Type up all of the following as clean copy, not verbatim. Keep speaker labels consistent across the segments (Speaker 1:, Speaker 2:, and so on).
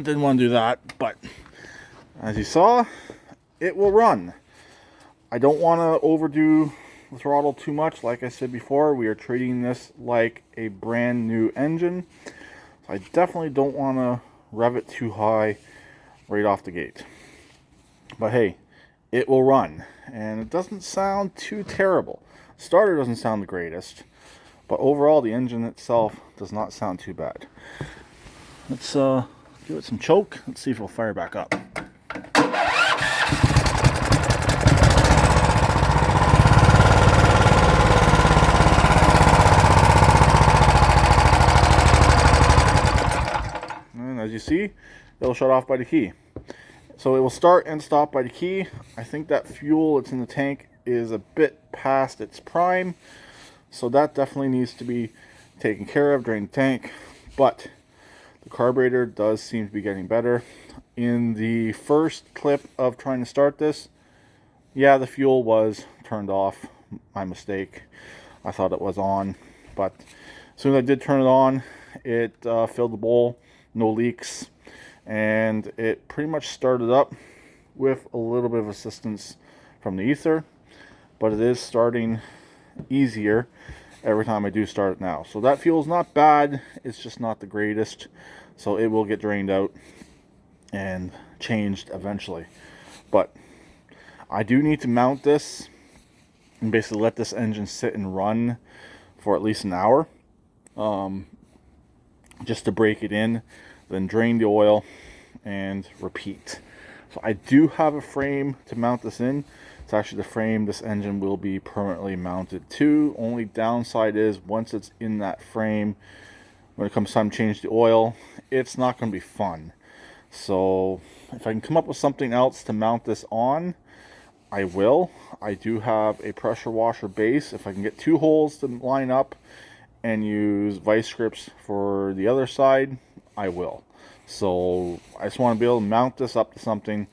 Speaker 1: didn't want to do that, but as you saw, it will run. I don't want to overdo the throttle too much. Like I said before, we are treating this like a brand new engine. So I definitely don't want to rev it too high right off the gate. But hey, it will run, and it doesn't sound too terrible. Starter doesn't sound the greatest, but overall the engine itself does not sound too bad. Let's give it some choke. Let's see if it'll fire back up. And as you see, it'll shut off by the key. So it will start and stop by the key. I think that fuel that's in the tank is a bit past its prime, so that definitely needs to be taken care of, drain the tank. But the carburetor does seem to be getting better. In the first clip of trying to start this, yeah, the fuel was turned off. My mistake. I thought it was on, but as soon as I did turn it on, it filled the bowl, no leaks, and it pretty much started up with a little bit of assistance from the ether, but it is starting easier every time I do start it now. So that fuel is not bad, it's just not the greatest, so it will get drained out and changed eventually. But I do need to mount this and basically let this engine sit and run for at least an hour, just to break it in, then drain the oil and repeat. So I do have a frame to mount this in. It's actually the frame this engine will be permanently mounted to. Only downside is once it's in that frame, when it comes time to change the oil, it's not going to be fun. So if I can come up with something else to mount this on, I will. I do have a pressure washer base. If I can get 2 holes to line up and use vice grips for the other side, I will. So I just want to be able to mount this up to something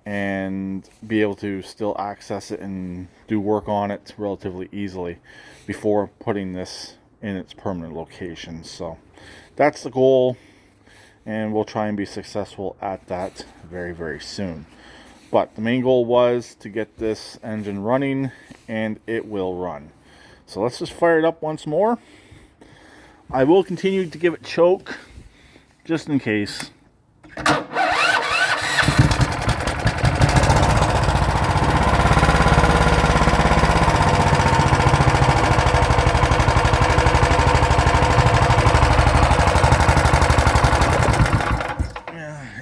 Speaker 1: and be able to still access it and do work on it relatively easily before putting this in its permanent location. So that's the goal, and we'll try and be successful at that very, very soon. But the main goal was to get this engine running, and it will run. So let's just fire it up once more. I will continue to give it choke, just in case.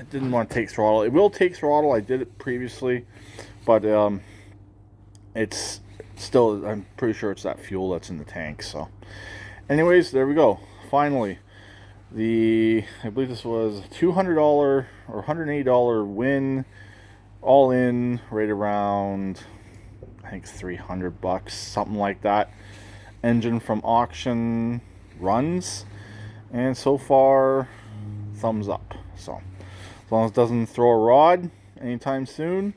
Speaker 1: Didn't want to take throttle. It will take throttle. I did it previously, but it's still, I'm pretty sure it's that fuel that's in the tank. So anyways, there we go. Finally, I believe this was $200 or $180 win, all in right around, I think $300, something like that. Engine from auction runs, and so far thumbs up. So as long as it doesn't throw a rod anytime soon,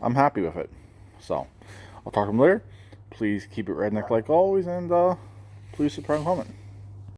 Speaker 1: I'm happy with it. So I'll talk to them later. Please keep it redneck like always, and please subscribe and comment.